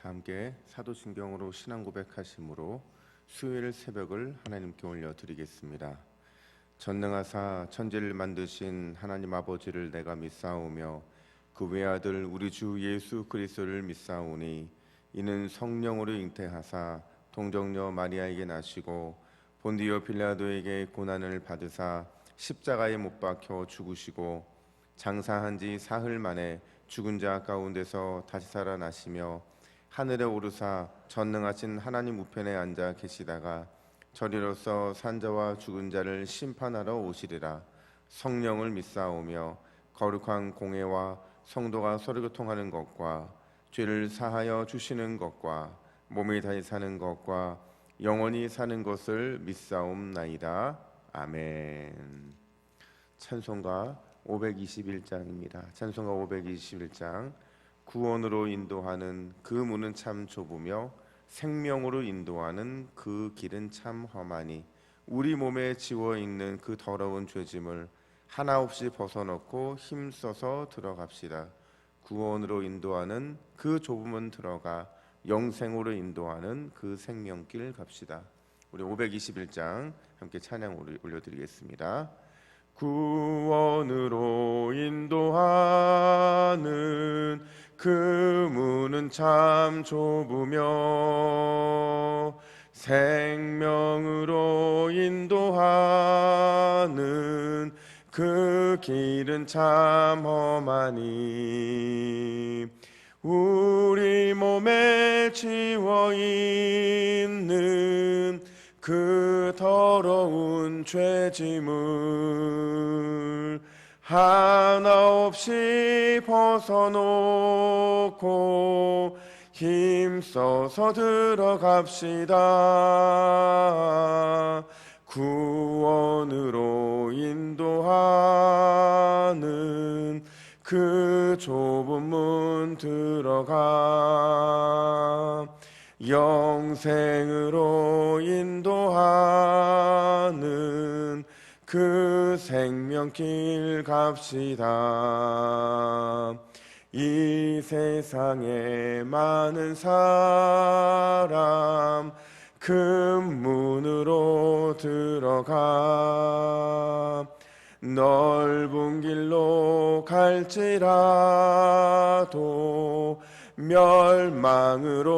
다 함께 사도신경으로 신앙 고백하심으로 수요일 새벽을 하나님께 올려드리겠습니다. 전능하사 천지를 만드신 하나님 아버지를 내가 믿사오며 그 외아들 우리 주 예수 그리스도를 믿사오니 이는 성령으로 잉태하사 동정녀 마리아에게 나시고 본디오 빌라도에게 고난을 받으사 십자가에 못 박혀 죽으시고 장사한 지 사흘 만에 죽은 자 가운데서 다시 살아나시며 하늘에 오르사 전능하신 하나님 우편에 앉아 계시다가 저리로서 산자와 죽은 자를 심판하러 오시리라. 성령을 믿사오며 거룩한 공회와 성도가 서로 교통하는 것과 죄를 사하여 주시는 것과 몸이 다시 사는 것과 영원히 사는 것을 믿사옵나이다. 아멘. 찬송가 521장입니다. 찬송가 521장. 구원으로 인도하는 그 문은 참 좁으며 생명으로 인도하는 그 길은 참 험하니 우리 몸에 지워 있는 그 더러운 죄짐을 하나 없이 벗어놓고 힘써서 들어갑시다. 구원으로 인도하는 그 좁은 문 들어가 영생으로 인도하는 그 생명길 갑시다. 우리 521장 함께 찬양 올려드리겠습니다. 구원으로 인도하는 그 문은 참 좁으며 생명으로 인도하는 그 길은 참 험하니 우리 몸에 지워 있는 그 더러운 죄짐을 하나 없이 벗어놓고 힘써서 들어갑시다. 구원으로 인도하는 그 좁은 문 들어가 영생으로 인도하는 그 생명길 갑시다. 이 세상에 많은 사람 큰 문으로 들어가 넓은 길로 갈지라도 멸망으로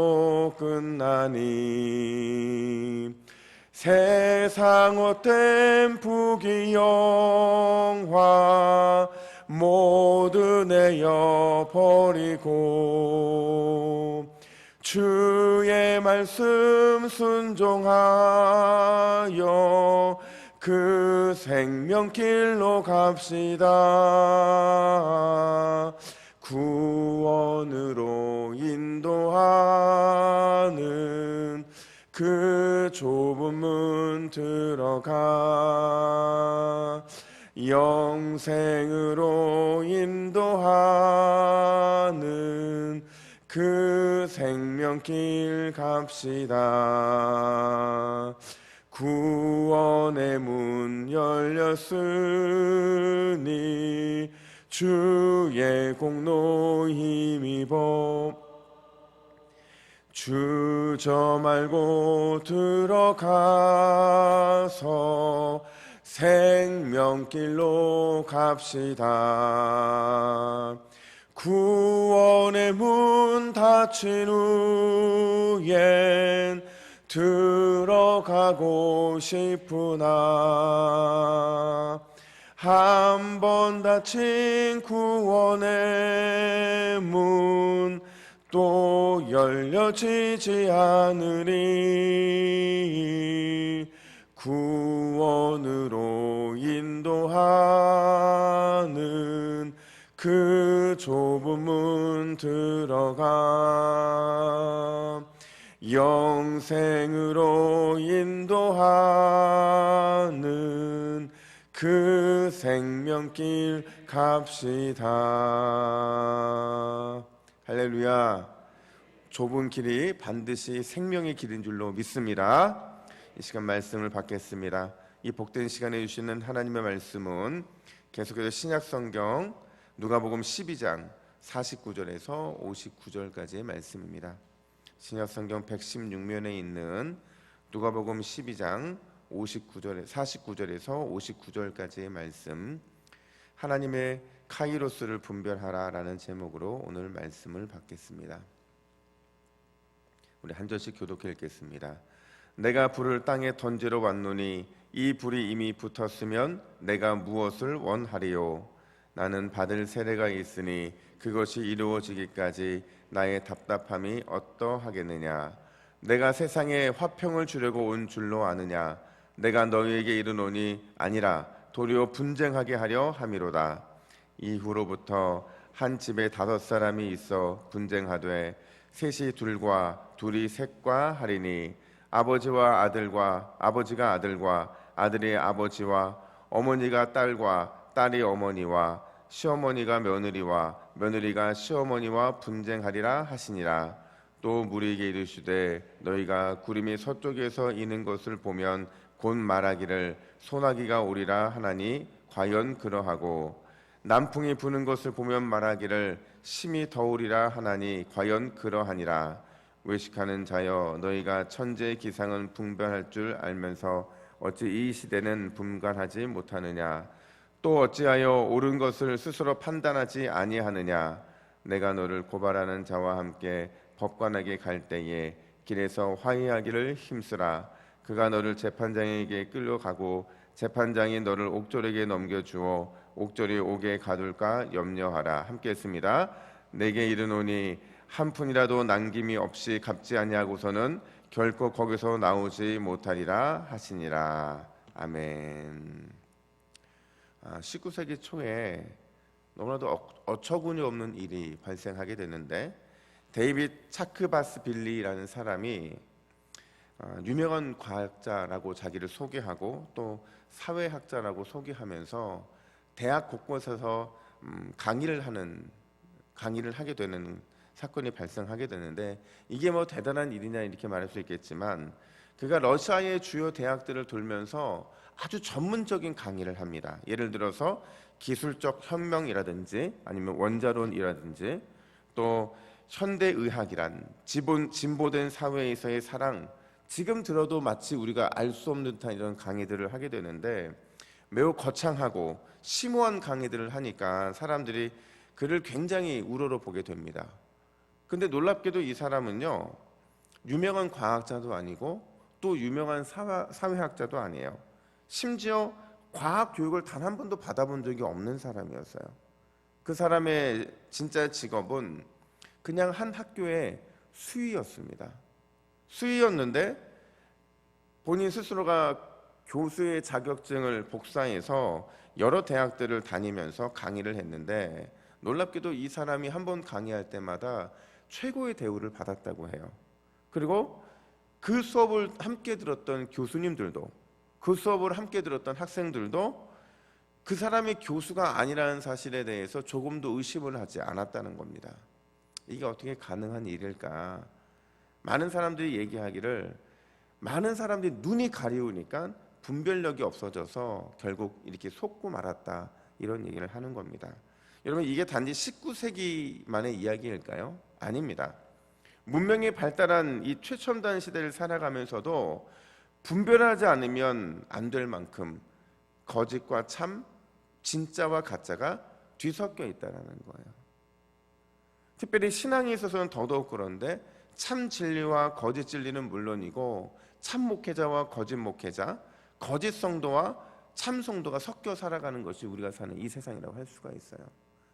끝나니 세상 헛된 부귀영화 모두 내어버리고 주의 말씀 순종하여 그 생명길로 갑시다. 구원으로 인도하는 그 좁은 문 들어가 영생으로 인도하는 그 생명길 갑시다. 구원의 문 열렸으니 주의 공로 힘입어 주저 말고 들어가서 생명길로 갑시다. 구원의 문 닫힌 후엔 들어가고 싶으나 한 번 닫힌 구원의 문 또 열려지지 않으리. 구원으로 인도하는 그 좁은 문 들어가 영생으로 인도하는 그 생명길 갑시다. 할렐루야. 좁은 길이 반드시 생명의 길인 줄로 믿습니다. 이 시간 말씀을 받겠습니다. 이 복된 시간에 주시는 하나님의 말씀은 계속해서 신약성경 누가복음 12장 49절에서 59절까지의 말씀입니다. 신약성경 116면에 있는 누가복음 12장 49절에서 59절까지의 말씀, 하나님의 카이로스를 분별하라라는 제목으로 오늘 말씀을 받겠습니다. 우리 한 절씩 교독해 읽겠습니다. 내가 불을 땅에 던지러 왔노니 이 불이 이미 붙었으면 내가 무엇을 원하리요? 나는 받을 세례가 있으니 그것이 이루어지기까지 나의 답답함이 어떠하겠느냐? 내가 세상에 화평을 주려고 온 줄로 아느냐? 내가 너희에게 이르노니 아니라 도리어 분쟁하게 하려 함이로다. 이후로부터 한 집에 5사람이 있어 분쟁하되 셋이 둘과 둘이 셋과 하리니 아버지가 아들과 아들이 아버지와 어머니가 딸과 딸이 어머니와 시어머니가 며느리와 며느리가 시어머니와 분쟁하리라 하시니라. 또 무리에게 이르시되 너희가 구름이 서쪽에서 이는 것을 보면 곧 말하기를 소나기가 오리라 하나니 과연 그러하고 남풍이 부는 것을 보면 말하기를 심히 더우리라 하나니 과연 그러하니라. 외식하는 자여 너희가 천재의 기상은 분별할 줄 알면서 어찌 이 시대는 분간하지 못하느냐? 또 어찌하여 옳은 것을 스스로 판단하지 아니하느냐? 내가 너를 고발하는 자와 함께 법관에게 갈 때에 길에서 화해하기를 힘쓰라. 그가 너를 재판장에게 끌려가고 재판장이 너를 옥졸에게 넘겨주어 옥졸이 옥에 가둘까 염려하라. 함께 했습니다. 내게 이르노니 한 푼이라도 남김이 없이 갚지 아니하고서는 결코 거기서 나오지 못하리라 하시니라. 아멘. 19세기 초에 너무나도 어처구니 없는 일이 발생하게 되는데, 데이빗 차크바스 빌리라는 사람이 유명한 과학자라고 자기를 소개하고 또 사회학자라고 소개하면서 대학 곳곳에서 강의를 하게 되는 사건이 발생하게 되는데, 이게 뭐 대단한 일이냐 이렇게 말할 수 있겠지만, 그가 러시아의 주요 대학들을 돌면서 아주 전문적인 강의를 합니다. 예를 들어서 기술적 혁명이라든지 아니면 원자론이라든지 또 현대의학이란 진보된 사회에서의 사랑, 지금 들어도 마치 우리가 알 수 없는 듯한 이런 강의들을 하게 되는데, 매우 거창하고 심오한 강의들을 하니까 사람들이 그를 굉장히 우러러 보게 됩니다. 근데 놀랍게도 이 사람은요, 유명한 과학자도 아니고 또 유명한 사회학자도 아니에요. 심지어 과학 교육을 단 한 번도 받아본 적이 없는 사람이었어요. 그 사람의 진짜 직업은 그냥 한 학교의 수의였습니다. 수의였는데 본인 스스로가 교수의 자격증을 복사해서 여러 대학들을 다니면서 강의를 했는데, 놀랍게도 이 사람이 한 번 강의할 때마다 최고의 대우를 받았다고 해요. 그리고 그 수업을 함께 들었던 교수님들도, 그 수업을 함께 들었던 학생들도 그 사람이 교수가 아니라는 사실에 대해서 조금도 의심을 하지 않았다는 겁니다. 이게 어떻게 가능한 일일까? 많은 사람들이 얘기하기를, 많은 사람들이 눈이 가리우니까 분별력이 없어져서 결국 이렇게 속고 말았다, 이런 얘기를 하는 겁니다. 여러분, 이게 단지 19세기만의 이야기일까요? 아닙니다. 문명이 발달한 이 최첨단 시대를 살아가면서도 분별하지 않으면 안 될 만큼 거짓과 참, 진짜와 가짜가 뒤섞여 있다는 거예요. 특별히 신앙에 있어서는 더더욱 그런데, 참 진리와 거짓 진리는 물론이고 참 목회자와 거짓 목회자, 거짓 성도와 참 성도가 섞여 살아가는 것이 우리가 사는 이 세상이라고 할 수가 있어요.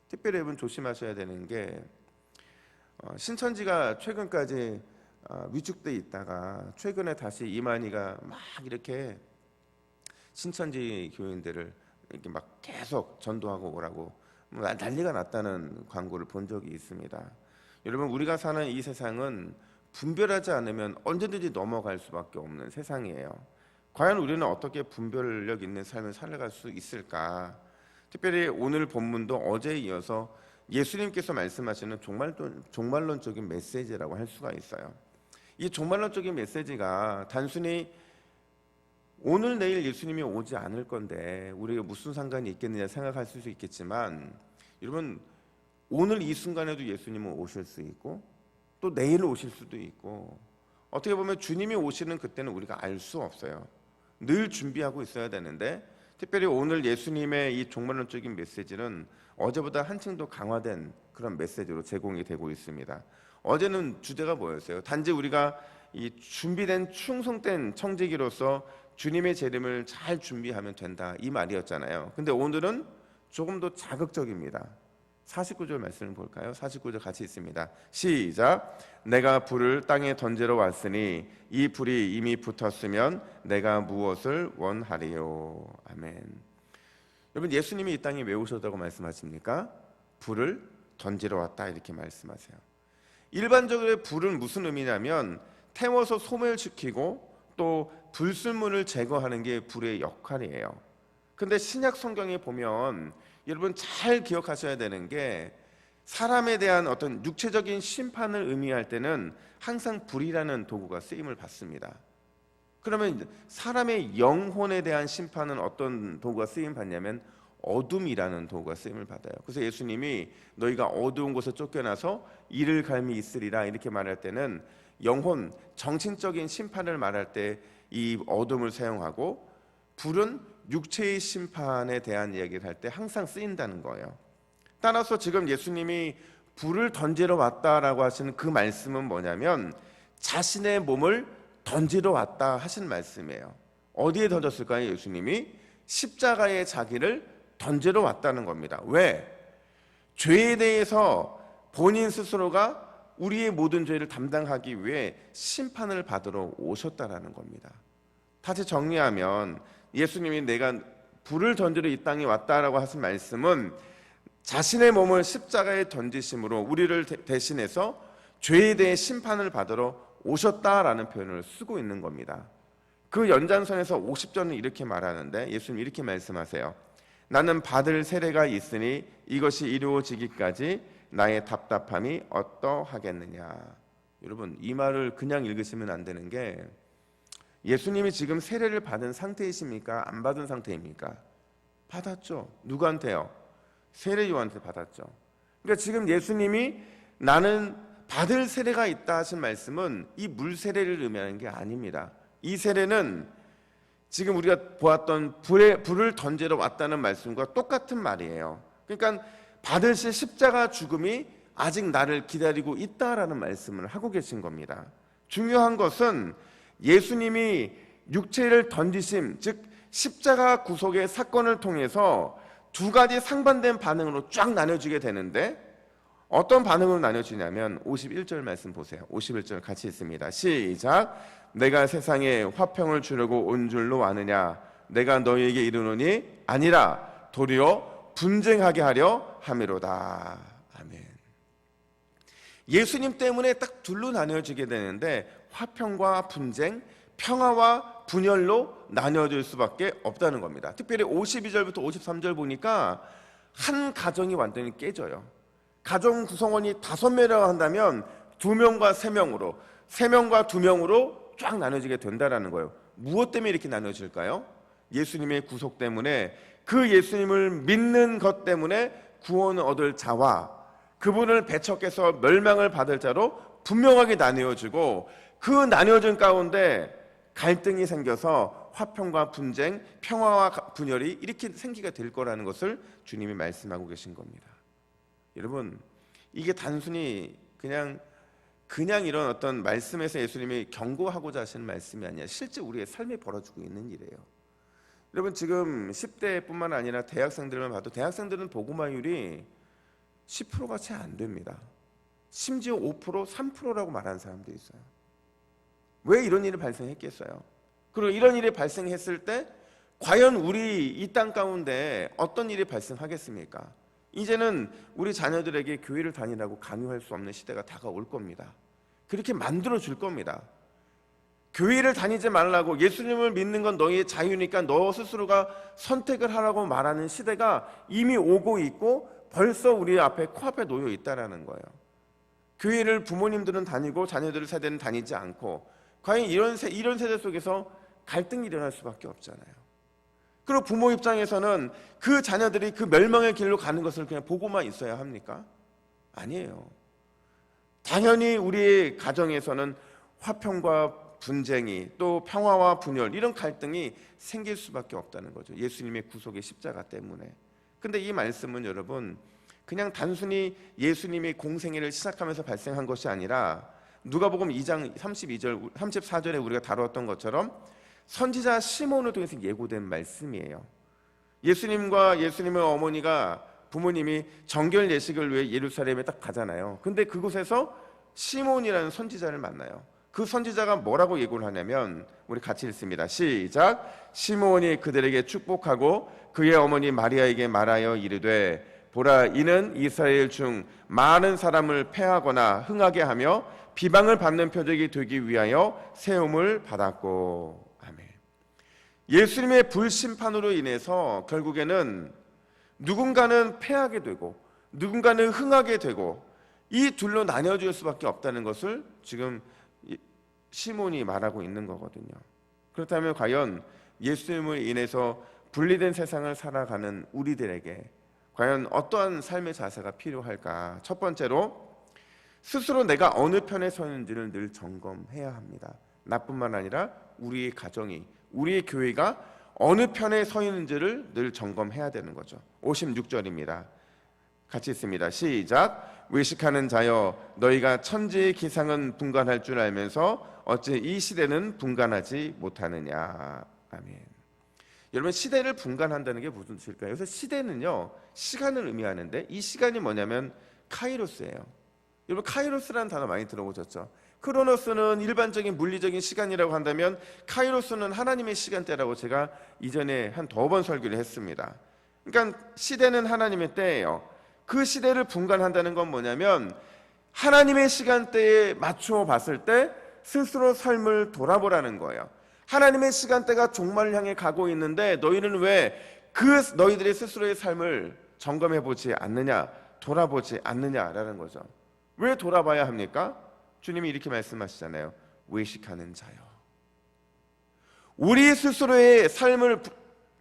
특별히 여러분 조심하셔야 되는 게, 신천지가 최근까지 위축돼 있다가 최근에 다시 이만희가 막 이렇게 신천지 교인들을 이렇게 막 계속 전도하고 오라고 난리가 났다는 광고를 본 적이 있습니다. 여러분, 우리가 사는 이 세상은 분별하지 않으면 언제든지 넘어갈 수밖에 없는 세상이에요. 과연 우리는 어떻게 분별력 있는 삶을 살아갈 수 있을까? 특별히 오늘 본문도 어제에 이어서 예수님께서 말씀하시는 종말론적인 메시지라고 할 수가 있어요. 이 종말론적인 메시지가 단순히 오늘 내일 예수님이 오지 않을 건데 우리가 무슨 상관이 있겠느냐 생각할 수 있겠지만, 여러분, 오늘 이 순간에도 예수님은 오실 수 있고 또 내일 오실 수도 있고, 어떻게 보면 주님이 오시는 그때는 우리가 알 수 없어요. 늘 준비하고 있어야 되는데, 특별히 오늘 예수님의 이 종말론적인 메시지는 어제보다 한층 더 강화된 그런 메시지로 제공이 되고 있습니다. 어제는 주제가 뭐였어요? 단지 우리가 이 준비된 충성된 청지기로서 주님의 재림을 잘 준비하면 된다, 이 말이었잖아요. 근데 오늘은 조금 더 자극적입니다. 49절 말씀을 볼까요? 49절 같이 있습니다. 시작. 내가 불을 땅에 던지러 왔으니 이 불이 이미 붙었으면 내가 무엇을 원하리요. 아멘. 여러분, 예수님이 이 땅에 왜 오셨다고 말씀하십니까? 불을 던지러 왔다, 이렇게 말씀하세요. 일반적으로 불은 무슨 의미냐면 태워서 소멸시키고 또 불순물을 제거하는 게 불의 역할이에요. 근데 신약 성경에 보면 여러분 잘 기억하셔야 되는 게, 사람에 대한 어떤 육체적인 심판을 의미할 때는 항상 불이라는 도구가 쓰임을 받습니다. 그러면 사람의 영혼에 대한 심판은 어떤 도구가 쓰임 받냐면 어둠이라는 도구가 쓰임을 받아요. 그래서 예수님이 너희가 어두운 곳에 쫓겨나서 이를 갈미 있으리라, 이렇게 말할 때는 영혼, 정신적인 심판을 말할 때 이 어둠을 사용하고, 불은 육체의 심판에 대한 이야기를 할 때 항상 쓰인다는 거예요. 따라서 지금 예수님이 불을 던지러 왔다라고 하시는 그 말씀은 뭐냐면 자신의 몸을 던지러 왔다 하신 말씀이에요. 어디에 던졌을까요? 예수님이 십자가에 자기를 던지러 왔다는 겁니다. 왜? 죄에 대해서 본인 스스로가 우리의 모든 죄를 담당하기 위해 심판을 받으러 오셨다라는 겁니다. 다시 정리하면 예수님이 내가 불을 던지러 이 땅에 왔다라고 하신 말씀은 자신의 몸을 십자가에 던지심으로 우리를 대신해서 죄에 대해 심판을 받으러 오셨다라는 표현을 쓰고 있는 겁니다. 그 연장선에서 50절은 이렇게 말하는데, 예수님 이렇게 말씀하세요. 나는 받을 세례가 있으니 이것이 이루어지기까지 나의 답답함이 어떠하겠느냐. 여러분, 이 말을 그냥 읽으시면 안 되는 게, 예수님이 지금 세례를 받은 상태이십니까? 안 받은 상태입니까? 받았죠. 누구한테요? 세례 요한한테 받았죠. 그러니까 지금 예수님이 나는 받을 세례가 있다 하신 말씀은 이 물 세례를 의미하는 게 아닙니다. 이 세례는 지금 우리가 보았던 불을 던지러 왔다는 말씀과 똑같은 말이에요. 그러니까 받으실 십자가 죽음이 아직 나를 기다리고 있다라는 말씀을 하고 계신 겁니다. 중요한 것은 예수님이 육체를 던지심, 즉 십자가 구속의 사건을 통해서 두 가지 상반된 반응으로 쫙 나눠지게 되는데, 어떤 반응으로 나눠지냐면 51절 말씀 보세요. 51절 같이 있습니다. 시작. 내가 세상에 화평을 주려고 온 줄로 아느냐? 내가 너희에게 이르노니 아니라 도리어 분쟁하게 하려 함이로다. 아멘. 예수님 때문에 딱 둘로 나뉘어지게 되는데 화평과 분쟁, 평화와 분열로 나뉘어질 수밖에 없다는 겁니다. 특별히 52절부터 53절 보니까 한 가정이 완전히 깨져요. 가정 구성원이 5명이라고 한다면 2명과 3명으로, 3명과 2명으로 쫙 나눠지게 된다는 거예요. 무엇 때문에 이렇게 나눠질까요? 예수님의 구속 때문에, 그 예수님을 믿는 것 때문에 구원을 얻을 자와 그분을 배척해서 멸망을 받을 자로 분명하게 나뉘어지고, 그 나뉘어진 가운데 갈등이 생겨서 화평과 분쟁, 평화와 분열이 이렇게 생기게 될 거라는 것을 주님이 말씀하고 계신 겁니다. 여러분, 이게 단순히 그냥 이런 어떤 말씀에서 예수님이 경고하고자 하시는 말씀이 아니라 실제 우리의 삶에 벌어지고 있는 일이에요. 여러분, 지금 10대뿐만 아니라 대학생들만 봐도 대학생들은 복음화율이 10%가 채 안 됩니다. 심지어 5%, 3%라고 말하는 사람도 있어요. 왜 이런 일이 발생했겠어요? 그리고 이런 일이 발생했을 때 과연 우리 이 땅 가운데 어떤 일이 발생하겠습니까? 이제는 우리 자녀들에게 교회를 다니라고 강요할 수 없는 시대가 다가올 겁니다. 그렇게 만들어 줄 겁니다. 교회를 다니지 말라고, 예수님을 믿는 건 너희의 자유니까 너 스스로가 선택을 하라고 말하는 시대가 이미 오고 있고 벌써 우리 앞에 코앞에 놓여 있다라는 거예요. 교회를 부모님들은 다니고 자녀들 세대는 다니지 않고, 과연 이런 세대 속에서 갈등이 일어날 수밖에 없잖아요. 그리고 부모 입장에서는 그 자녀들이 그 멸망의 길로 가는 것을 그냥 보고만 있어야 합니까? 아니에요. 당연히 우리의 가정에서는 화평과 분쟁이, 또 평화와 분열, 이런 갈등이 생길 수밖에 없다는 거죠. 예수님의 구속의 십자가 때문에. 근데 이 말씀은 여러분 그냥 단순히 예수님이 공생애를 시작하면서 발생한 것이 아니라 누가복음 2장 32절 34절에 우리가 다루었던 것처럼 선지자 시몬을 통해서 예고된 말씀이에요. 예수님과 예수님의 어머니가, 부모님이 정결 예식을 위해 예루살렘에 딱 가잖아요. 근데 그곳에서 시몬이라는 선지자를 만나요. 그 선지자가 뭐라고 예고를 하냐면, 우리 같이 읽습니다. 시작. 시몬이 그들에게 축복하고 그의 어머니 마리아에게 말하여 이르되, 보라, 이는 이스라엘 중 많은 사람을 패하거나 흥하게 하며 비방을 받는 표적이 되기 위하여 세움을 받았고. 아멘. 예수님의 불심판으로 인해서 결국에는 누군가는 패하게 되고 누군가는 흥하게 되고 이 둘로 나뉘어질 수밖에 없다는 것을 지금 시몬이 말하고 있는 거거든요. 그렇다면 과연 예수님을 인해서 분리된 세상을 살아가는 우리들에게 과연 어떠한 삶의 자세가 필요할까? 첫 번째로 스스로 내가 어느 편에 서 있는지를 늘 점검해야 합니다. 나뿐만 아니라 우리의 가정이, 우리의 교회가 어느 편에 서 있는지를 늘 점검해야 되는 거죠. 56절입니다. 같이 읽습니다. 시작. 외식하는 자여, 너희가 천지의 기상은 분간할 줄 알면서 어찌 이 시대는 분간하지 못하느냐. 아멘. 여러분, 시대를 분간한다는 게 무슨 뜻일까요? 그래서 시대는요, 시간을 의미하는데 이 시간이 뭐냐면 카이로스예요. 여러분, 카이로스라는 단어 많이 들어보셨죠? 크로노스는 일반적인 물리적인 시간이라고 한다면 카이로스는 하나님의 시간대라고 제가 이전에 한 2번 설교를 했습니다. 그러니까 시대는 하나님의 때예요. 그 시대를 분간한다는 건 뭐냐면 하나님의 시간대에 맞추어 봤을 때 스스로 삶을 돌아보라는 거예요. 하나님의 시간대가 종말을 향해 가고 있는데 너희는 왜 너희들의 스스로의 삶을 점검해 보지 않느냐, 돌아보지 않느냐라는 거죠. 왜 돌아봐야 합니까? 주님이 이렇게 말씀하시잖아요. 외식하는 자요. 우리 스스로의 삶을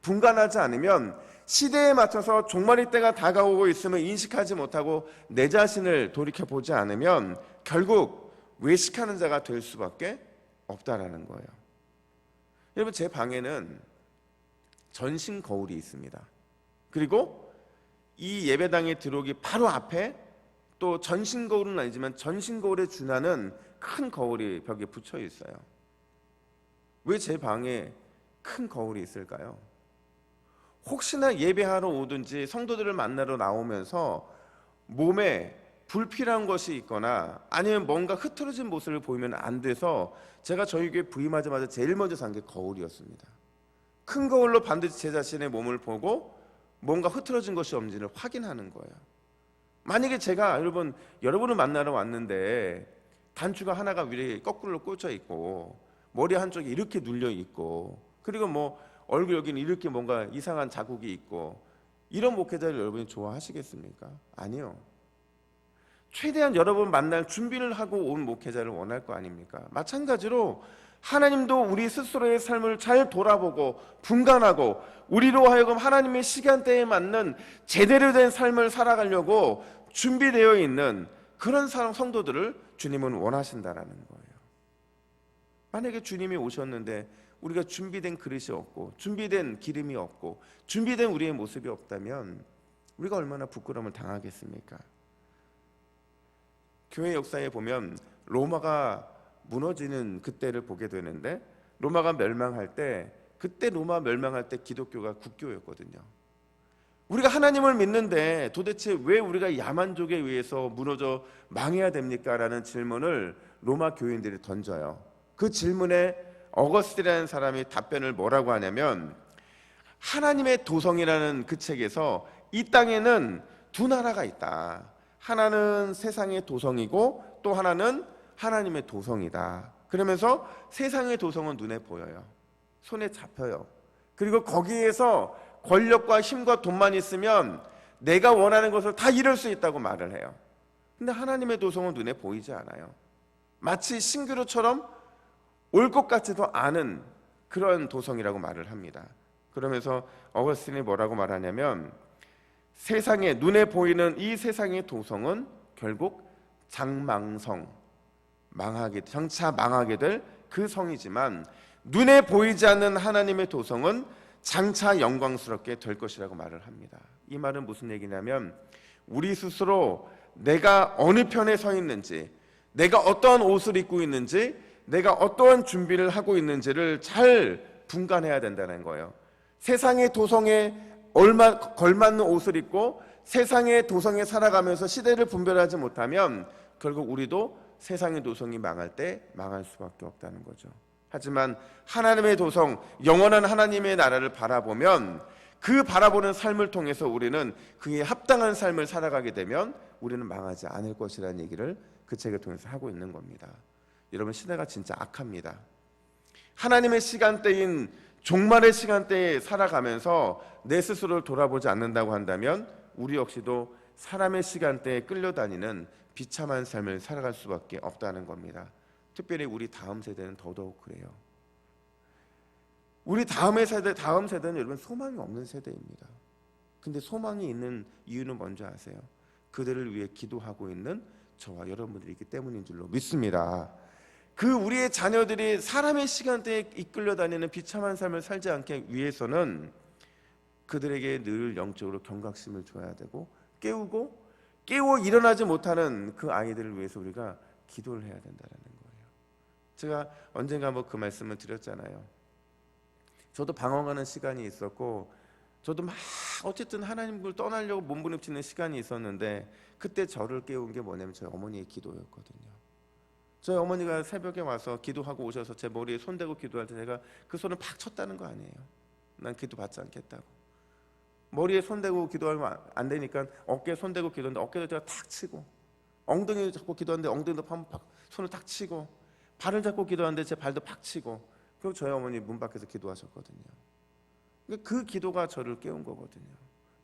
분간하지 않으면 시대에 맞춰서 종말의 때가 다가오고 있음을 인식하지 못하고 내 자신을 돌이켜보지 않으면 결국 외식하는 자가 될 수밖에 없다라는 거예요. 여러분, 제 방에는 전신 거울이 있습니다. 그리고 이 예배당에 들어오기 바로 앞에 또 전신 거울은 아니지만 전신 거울에 준하는 큰 거울이 벽에 붙여 있어요. 왜 제 방에 큰 거울이 있을까요? 혹시나 예배하러 오든지 성도들을 만나러 나오면서 몸에 불필요한 것이 있거나 아니면 뭔가 흐트러진 모습을 보이면 안 돼서 제가 저희 교회 부임하자마자 제일 먼저 산 게 거울이었습니다. 큰 거울로 반드시 제 자신의 몸을 보고 뭔가 흐트러진 것이 없는지를 확인하는 거예요. 만약에 제가 여러분을 만나러 왔는데 단추가 하나가 위에 거꾸로 꽂혀 있고 머리 한쪽이 이렇게 눌려 있고 그리고 뭐 얼굴 여기는 이렇게 뭔가 이상한 자국이 있고 이런 목회자를 여러분이 좋아하시겠습니까? 아니요. 최대한 여러분 만날 준비를 하고 온 목회자를 원할 거 아닙니까? 마찬가지로 하나님도 우리 스스로의 삶을 잘 돌아보고 분간하고 우리로 하여금 하나님의 시간대에 맞는 제대로 된 삶을 살아가려고 준비되어 있는 그런 성도들을 주님은 원하신다라는 거예요. 만약에 주님이 오셨는데 우리가 준비된 그릇이 없고 준비된 기름이 없고 준비된 우리의 모습이 없다면 우리가 얼마나 부끄러움을 당하겠습니까? 교회 역사에 보면 로마가 무너지는 그때를 보게 되는데 로마가 멸망할 때 그때 로마 멸망할 때 기독교가 국교였거든요. 우리가 하나님을 믿는데 도대체 왜 우리가 야만족에 의해서 무너져 망해야 됩니까? 라는 질문을 로마 교인들이 던져요. 그 질문에 어거스틴이라는 사람이 답변을 뭐라고 하냐면 하나님의 도성이라는 그 책에서 이 땅에는 두 나라가 있다. 하나는 세상의 도성이고 또 하나는 하나님의 도성이다. 그러면서 세상의 도성은 눈에 보여요. 손에 잡혀요. 그리고 거기에서 권력과 힘과 돈만 있으면 내가 원하는 것을 다 이룰 수 있다고 말을 해요. 근데 하나님의 도성은 눈에 보이지 않아요. 마치 신기루처럼 올 것 같지도 않은 그런 도성이라고 말을 합니다. 그러면서 어거스틴이 뭐라고 말하냐면 세상에 눈에 보이는 이 세상의 도성은 결국 장망성, 장차 망하게 될 그 성이지만 눈에 보이지 않는 하나님의 도성은 장차 영광스럽게 될 것이라고 말을 합니다. 이 말은 무슨 얘기냐면 우리 스스로 내가 어느 편에 서 있는지, 내가 어떠한 옷을 입고 있는지, 내가 어떠한 준비를 하고 있는지를 잘 분간해야 된다는 거예요. 세상의 도성에 걸맞는 옷을 입고 세상의 도성에 살아가면서 시대를 분별하지 못하면 결국 우리도 세상의 도성이 망할 때 망할 수밖에 없다는 거죠. 하지만 하나님의 도성, 영원한 하나님의 나라를 바라보면 그 바라보는 삶을 통해서 우리는 그에 합당한 삶을 살아가게 되면 우리는 망하지 않을 것이라는 얘기를 그 책을 통해서 하고 있는 겁니다. 여러분, 시대가 진짜 악합니다. 하나님의 시간대인 종말의 시간대에 살아가면서 내 스스로를 돌아보지 않는다고 한다면 우리 역시도 사람의 시간대에 끌려다니는 비참한 삶을 살아갈 수밖에 없다는 겁니다. 특별히 우리 다음 세대는 더더욱 그래요. 우리 다음 세대는 여러분 소망이 없는 세대입니다. 근데 소망이 있는 이유는 뭔지 아세요? 그들을 위해 기도하고 있는 저와 여러분들이 있기 때문인 줄로 믿습니다. 그 우리의 자녀들이 사람의 시간대에 이끌려 다니는 비참한 삶을 살지 않게 위해서는 그들에게 늘 영적으로 경각심을 줘야 되고 깨워 일어나지 못하는 그 아이들을 위해서 우리가 기도를 해야 된다는 거예요. 제가 언젠가 그 말씀을 드렸잖아요. 저도 방황하는 시간이 있었고 저도 막 어쨌든 하나님을 떠나려고 몸부림치는 시간이 있었는데 그때 저를 깨운 게 뭐냐면 저희 어머니의 기도였거든요. 저희 어머니가 새벽에 와서 기도하고 오셔서 제 머리에 손대고 기도할 때 제가 그 손을 팍 쳤다는 거 아니에요. 난 기도 받지 않겠다고. 머리에 손대고 기도하면 안 되니까 어깨에 손대고 기도하는데 어깨도 제가 탁 치고, 엉덩이 잡고 기도하는데 엉덩이도 팍 손을 탁 치고, 발을 잡고 기도하는데 제 발도 팍 치고, 그리고 저희 어머니 문 밖에서 기도하셨거든요. 그 기도가 저를 깨운 거거든요.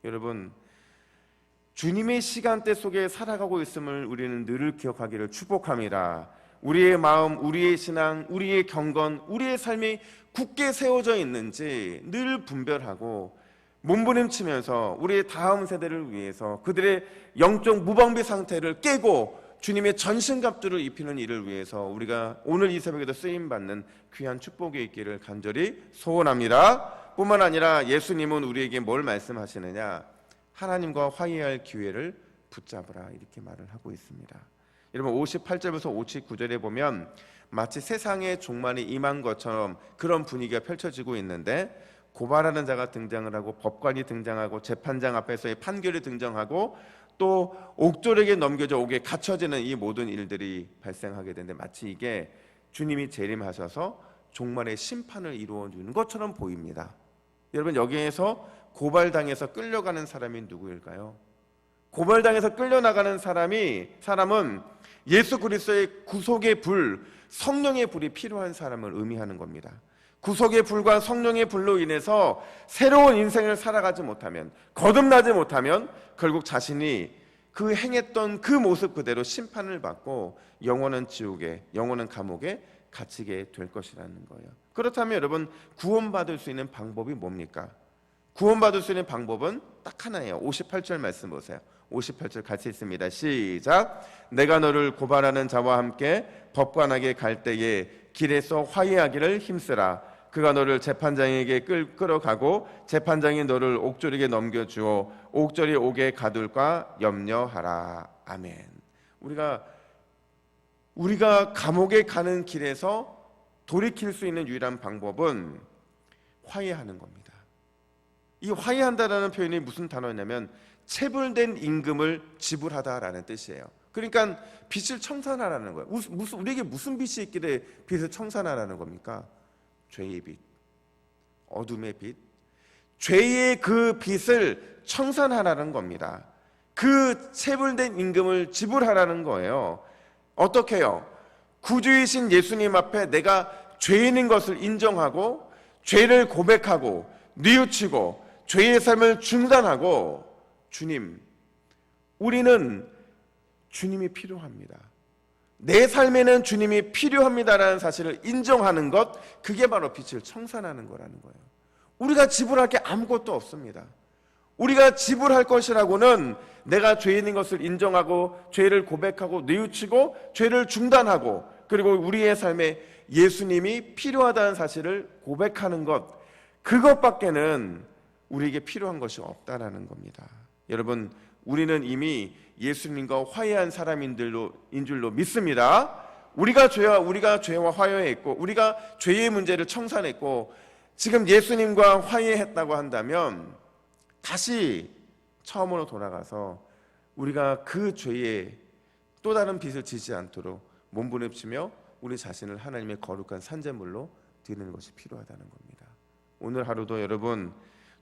여러분, 주님의 시간대 속에 살아가고 있음을 우리는 늘 기억하기를 축복합니다. 우리의 마음, 우리의 신앙, 우리의 경건, 우리의 삶이 굳게 세워져 있는지 늘 분별하고 몸부림치면서 우리의 다음 세대를 위해서 그들의 영적 무방비 상태를 깨고 주님의 전신갑주를 입히는 일을 위해서 우리가 오늘 이 새벽에도 쓰임받는 귀한 축복이 있기를 간절히 소원합니다. 뿐만 아니라 예수님은 우리에게 뭘 말씀하시느냐, 하나님과 화해할 기회를 붙잡으라 이렇게 말을 하고 있습니다. 여러분, 58절부터 59절에 보면 마치 세상의 종말이 임한 것처럼 그런 분위기가 펼쳐지고 있는데 고발하는 자가 등장을 하고 법관이 등장하고 재판장 앞에서의 판결이 등장하고 또 옥졸에게 넘겨져 옥에 갇혀지는 이 모든 일들이 발생하게 되는데 마치 이게 주님이 재림하셔서 종말의 심판을 이루어 주는 것처럼 보입니다. 여러분, 여기에서 고발당해서 끌려가는 사람이 누구일까요? 고발당해서 끌려나가는 사람은 예수 그리스도의 구속의 불, 성령의 불이 필요한 사람을 의미하는 겁니다. 구속의 불과 성령의 불로 인해서 새로운 인생을 살아가지 못하면, 거듭나지 못하면 결국 자신이 그 행했던 그 모습 그대로 심판을 받고 영원한 지옥에, 영원한 감옥에 갇히게 될 것이라는 거예요. 그렇다면 여러분, 구원받을 수 있는 방법이 뭡니까? 구원받을 수 있는 방법은 딱 하나예요. 58절 말씀 보세요. 58절 같이 읽습니다. 시작. 내가 너를 고발하는 자와 함께 법관에게 갈 때에 길에서 화해하기를 힘쓰라. 그가 너를 재판장에게 끌어가고 재판장이 너를 옥졸에게 넘겨주어 옥졸이 옥에 가둘까 염려하라. 아멘. 우리가 감옥에 가는 길에서 돌이킬 수 있는 유일한 방법은 화해하는 겁니다. 이 화해한다라는 표현이 무슨 단어냐면 체불된 임금을 지불하다라는 뜻이에요. 그러니까 빚을 청산하라는 거예요. 우리에게 무슨 빚이 있길래 빚을 청산하라는 겁니까? 죄의 빚, 어둠의 빚, 죄의 그 빚을 청산하라는 겁니다. 그 체불된 임금을 지불하라는 거예요. 어떻게 해요? 구주이신 예수님 앞에 내가 죄인인 것을 인정하고 죄를 고백하고 뉘우치고 죄의 삶을 중단하고, 주님, 우리는 주님이 필요합니다. 내 삶에는 주님이 필요합니다라는 사실을 인정하는 것, 그게 바로 빚을 청산하는 거라는 거예요. 우리가 지불할 게 아무것도 없습니다. 우리가 지불할 것이라고는 내가 죄인인 것을 인정하고 죄를 고백하고 뉘우치고 죄를 중단하고 그리고 우리의 삶에 예수님이 필요하다는 사실을 고백하는 것, 그것밖에는 우리에게 필요한 것이 없다라는 겁니다. 여러분, 우리는 이미 예수님과 화해한 사람인 줄로 믿습니다. 우리가 죄와 화해했고 우리가 죄의 문제를 청산했고 지금 예수님과 화해했다고 한다면 다시 처음으로 돌아가서 우리가 그 죄에 또 다른 빚을 지지 않도록 몸부림치며 우리 자신을 하나님의 거룩한 산제물로 드리는 것이 필요하다는 겁니다. 오늘 하루도 여러분,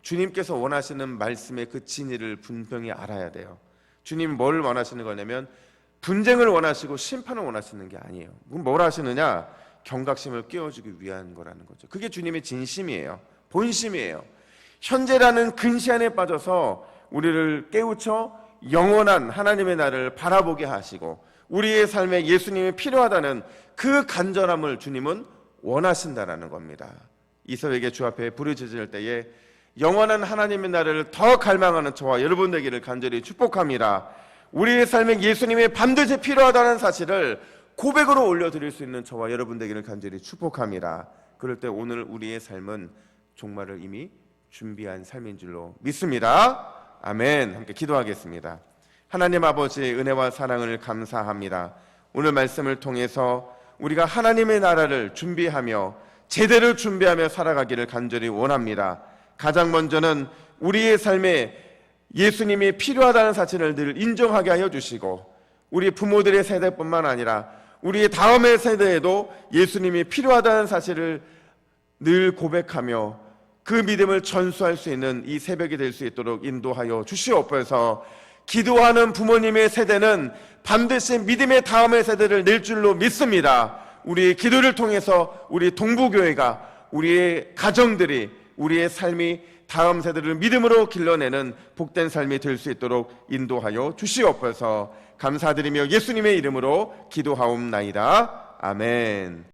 주님께서 원하시는 말씀의 그 진리를 분명히 알아야 돼요. 주님이 뭘 원하시는 거냐면 분쟁을 원하시고 심판을 원하시는 게 아니에요. 뭘 하시느냐? 경각심을 깨워주기 위한 거라는 거죠. 그게 주님의 진심이에요. 본심이에요. 현재라는 근시안에 빠져서 우리를 깨우쳐 영원한 하나님의 나라를 바라보게 하시고 우리의 삶에 예수님이 필요하다는 그 간절함을 주님은 원하신다라는 겁니다. 이서에게 주 앞에 부르짖을 때에 영원한 하나님의 나라를 더 갈망하는 저와 여러분 되기를 간절히 축복합니다. 우리의 삶에 예수님이 반드시 필요하다는 사실을 고백으로 올려드릴 수 있는 저와 여러분 되기를 간절히 축복합니다. 그럴 때 오늘 우리의 삶은 종말을 이미 준비한 삶인 줄로 믿습니다. 아멘. 함께 기도하겠습니다. 하나님 아버지, 은혜와 사랑을 감사합니다. 오늘 말씀을 통해서 우리가 하나님의 나라를 준비하며 제대로 준비하며 살아가기를 간절히 원합니다. 가장 먼저는 우리의 삶에 예수님이 필요하다는 사실을 늘 인정하게 하여 주시고 우리 부모들의 세대뿐만 아니라 우리의 다음의 세대에도 예수님이 필요하다는 사실을 늘 고백하며 그 믿음을 전수할 수 있는 이 새벽이 될 수 있도록 인도하여 주시옵소서. 기도하는 부모님의 세대는 반드시 믿음의 다음의 세대를 낼 줄로 믿습니다. 우리의 기도를 통해서 우리 동부교회가, 우리의 가정들이, 우리의 삶이 다음 세대를 믿음으로 길러내는 복된 삶이 될 수 있도록 인도하여 주시옵소서. 감사드리며 예수님의 이름으로 기도하옵나이다. 아멘.